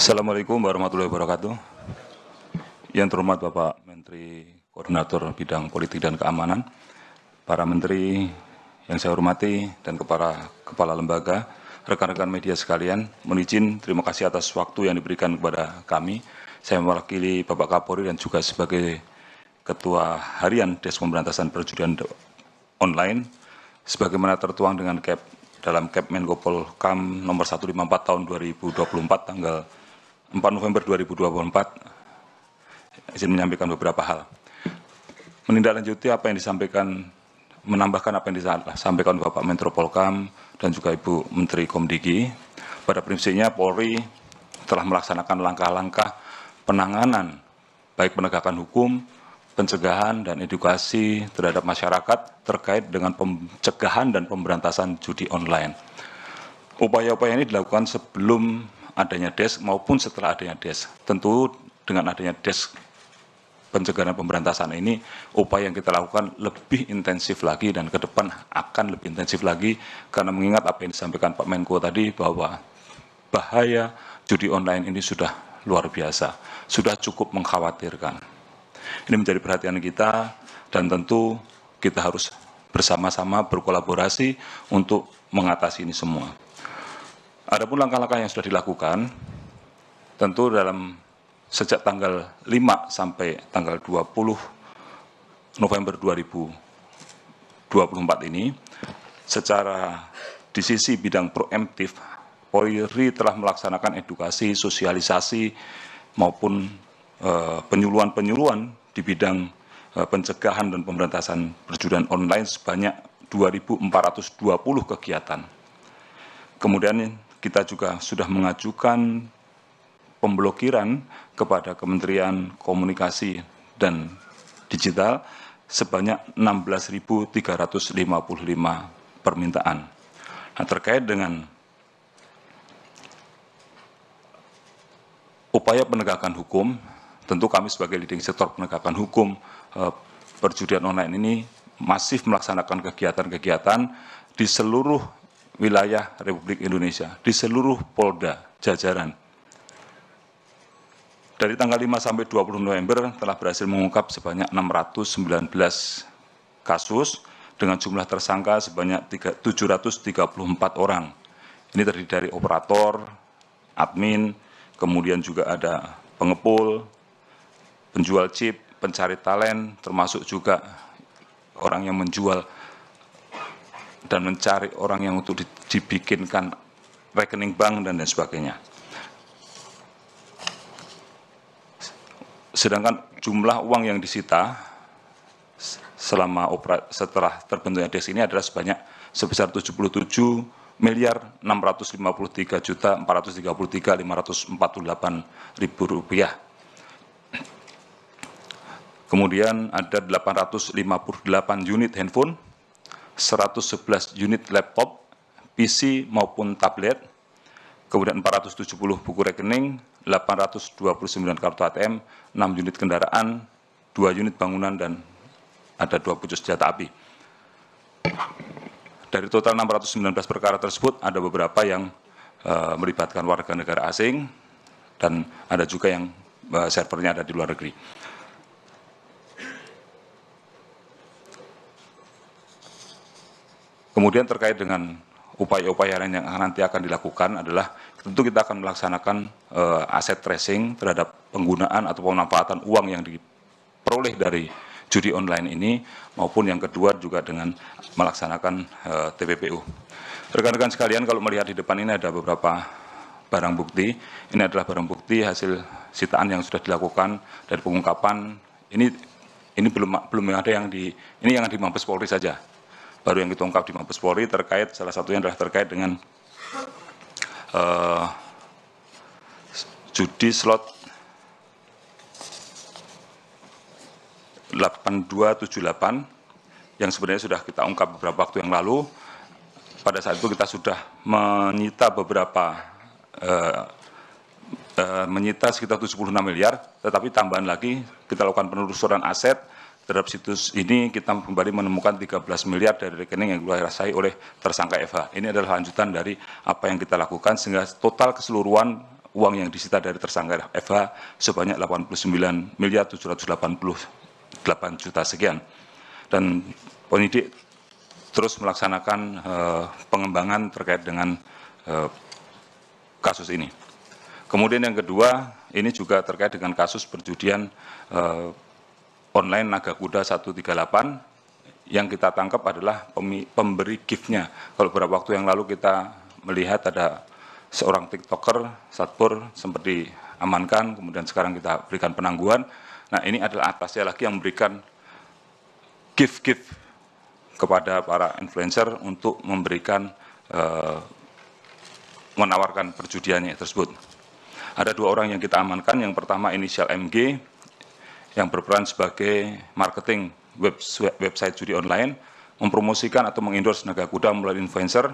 Assalamualaikum warahmatullahi wabarakatuh. Yang terhormat Bapak Menteri Koordinator Bidang Politik dan Keamanan, para Menteri yang saya hormati, dan kepala lembaga, rekan-rekan media sekalian, mohon izin terima kasih atas waktu yang diberikan kepada kami. Saya mewakili Bapak Kapolri dan juga sebagai Ketua Harian Des Pemberantasan Perjudian Online, sebagaimana tertuang dengan dalam Menko Polhukam nomor 154 tahun 2024 tanggal 4 November 2024, izin menyampaikan beberapa hal. Menindaklanjuti apa yang disampaikan, menambahkan apa yang disampaikan Bapak Menko Polhukam dan juga Ibu Menteri Komdigi. Pada prinsipnya Polri telah melaksanakan langkah-langkah penanganan, baik penegakan hukum, pencegahan dan edukasi terhadap masyarakat terkait dengan pencegahan dan pemberantasan judi online. Upaya-upaya ini dilakukan sebelum adanya DES maupun setelah adanya DES. Tentu dengan adanya DES pencegahan dan pemberantasan ini, upaya yang kita lakukan lebih intensif lagi dan ke depan akan lebih intensif lagi, karena mengingat apa yang disampaikan Pak Menko tadi bahwa bahaya judi online ini sudah luar biasa, sudah cukup mengkhawatirkan. Ini menjadi perhatian kita dan tentu kita harus bersama-sama berkolaborasi untuk mengatasi ini semua. Adapun langkah-langkah yang sudah dilakukan, tentu sejak tanggal 5 sampai tanggal 20 November 2024 ini, secara di sisi bidang proaktif, Polri telah melaksanakan edukasi, sosialisasi, maupun penyuluhan di bidang pencegahan dan pemberantasan perjudian online sebanyak 2.420 kegiatan. Kemudian kita juga sudah mengajukan pemblokiran kepada Kementerian Komunikasi dan Digital sebanyak 16.355 permintaan. Nah, terkait dengan upaya penegakan hukum, tentu kami sebagai leading sektor penegakan hukum perjudian online ini masif melaksanakan kegiatan-kegiatan di seluruh wilayah Republik Indonesia, di seluruh Polda jajaran. Dari tanggal 5 sampai 20 November telah berhasil mengungkap sebanyak 619 kasus dengan jumlah tersangka sebanyak 734 orang. Ini terdiri dari operator, admin, kemudian juga ada pengepul, penjual chip, pencari talent, termasuk juga orang yang menjual dan mencari orang yang untuk dibikinkan rekening bank dan lain sebagainya. Sedangkan jumlah uang yang disita setelah terbentuknya DES ini adalah sebesar 77.653.433.548 rupiah. Kemudian ada 858 unit handphone, 111 unit laptop, PC maupun tablet, kemudian 470 buku rekening, 829 kartu ATM, 6 unit kendaraan, 2 unit bangunan, dan ada 2 pucuk senjata api. Dari total 619 perkara tersebut, ada beberapa yang melibatkan warga negara asing, dan ada juga yang servernya ada di luar negeri. Kemudian terkait dengan upaya-upaya lain yang nanti akan dilakukan adalah tentu kita akan melaksanakan aset tracing terhadap penggunaan atau pemanfaatan uang yang diperoleh dari judi online ini, maupun yang kedua juga dengan melaksanakan TPPU. Rekan-rekan sekalian, kalau melihat di depan ini ada beberapa barang bukti. Ini adalah barang bukti hasil sitaan yang sudah dilakukan dari pengungkapan. Ini belum ada yang ini yang di Mabes Polri saja. Baru yang kita ungkap di Mabes Polri terkait, salah satunya adalah terkait dengan judi slot 8278 yang sebenarnya sudah kita ungkap beberapa waktu yang lalu. Pada saat itu kita sudah menyita menyita sekitar 76 miliar, tetapi tambahan lagi kita lakukan penelusuran aset terhadap situs ini, kita kembali menemukan 13 miliar dari rekening yang dikuasai oleh tersangka FH. Ini adalah lanjutan dari apa yang kita lakukan, sehingga total keseluruhan uang yang disita dari tersangka FH sebanyak 89.788 juta sekian. Dan penyidik terus melaksanakan pengembangan terkait dengan kasus ini. Kemudian yang kedua, ini juga terkait dengan kasus perjudian online Naga Kuda 138 yang kita tangkap adalah pemberi gift-nya. Kalau beberapa waktu yang lalu kita melihat ada seorang TikToker, Satpur, sempat diamankan, kemudian sekarang kita berikan penangguhan. Nah, ini adalah atasnya lagi yang memberikan gift-gift kepada para influencer untuk memberikan, menawarkan perjudiannya tersebut. Ada 2 orang yang kita amankan. Yang pertama inisial MG, yang berperan sebagai marketing website judi online, mempromosikan atau mengendorse Naga Kuda melalui influencer,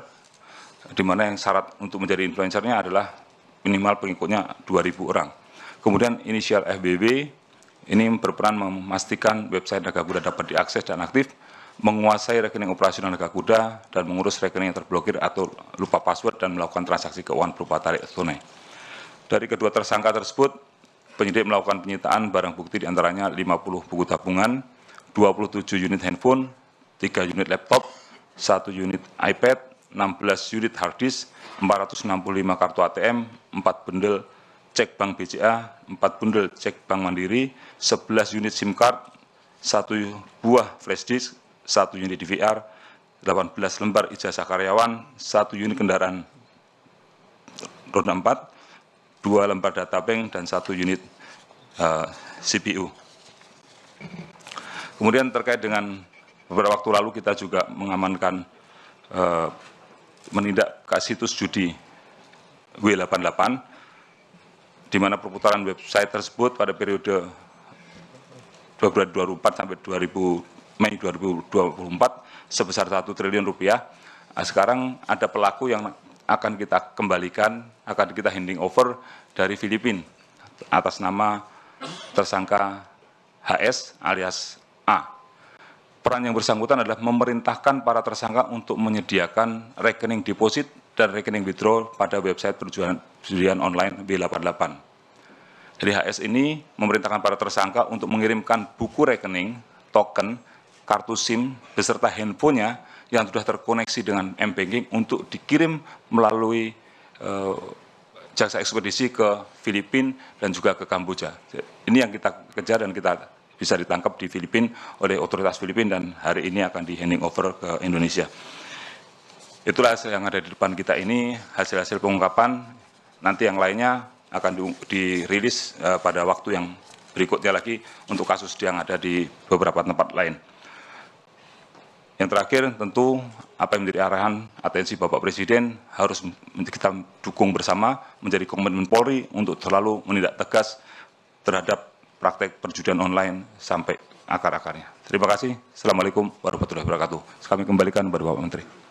di mana yang syarat untuk menjadi influencernya adalah minimal pengikutnya 2.000 orang. Kemudian inisial FBB, ini berperan memastikan website Naga Kuda dapat diakses dan aktif, menguasai rekening operasional Naga Kuda, dan mengurus rekening yang terblokir atau lupa password dan melakukan transaksi keuangan berupa tarik tunai. Dari kedua tersangka tersebut, penyidik melakukan penyitaan barang bukti diantaranya 50 buku tabungan, 27 unit handphone, 3 unit laptop, 1 unit iPad, 16 unit hard disk, 465 kartu ATM, 4 bundel cek bank BCA, 4 bundel cek bank Mandiri, 11 unit SIM card, 1 buah flash disk, 1 unit DVR, 18 lembar ijazah karyawan, 1 unit kendaraan roda 4, 2 lembar data bank, dan 1 unit CPU. Kemudian terkait dengan beberapa waktu lalu kita juga mengamankan menindak ke situs judi W88, di mana perputaran website tersebut pada periode Februari 2004 sampai Mei 2024 sebesar 1 triliun rupiah. Nah, sekarang ada pelaku yang akan kita kembalikan, akan kita handing over dari Filipina atas nama tersangka HS alias A. Peran yang bersangkutan adalah memerintahkan para tersangka untuk menyediakan rekening deposit dan rekening withdraw pada website perjudian online W88. Jadi HS ini memerintahkan para tersangka untuk mengirimkan buku rekening, token, kartu SIM, beserta handphonenya yang sudah terkoneksi dengan M-Banking untuk dikirim melalui jasa ekspedisi ke Filipina dan juga ke Kamboja. Ini yang kita kejar dan kita bisa ditangkap di Filipina oleh otoritas Filipina dan hari ini akan di handing over ke Indonesia. Itulah hasil yang ada di depan kita ini, hasil-hasil pengungkapan. Nanti yang lainnya akan dirilis pada waktu yang berikutnya lagi untuk kasus yang ada di beberapa tempat lain. Yang terakhir tentu apa yang menjadi arahan atensi Bapak Presiden harus kita dukung bersama menjadi komitmen Polri untuk selalu menindak tegas terhadap praktek perjudian online sampai akar-akarnya. Terima kasih. Assalamualaikum warahmatullahi wabarakatuh. Kami kembalikan kepada Bapak Menteri.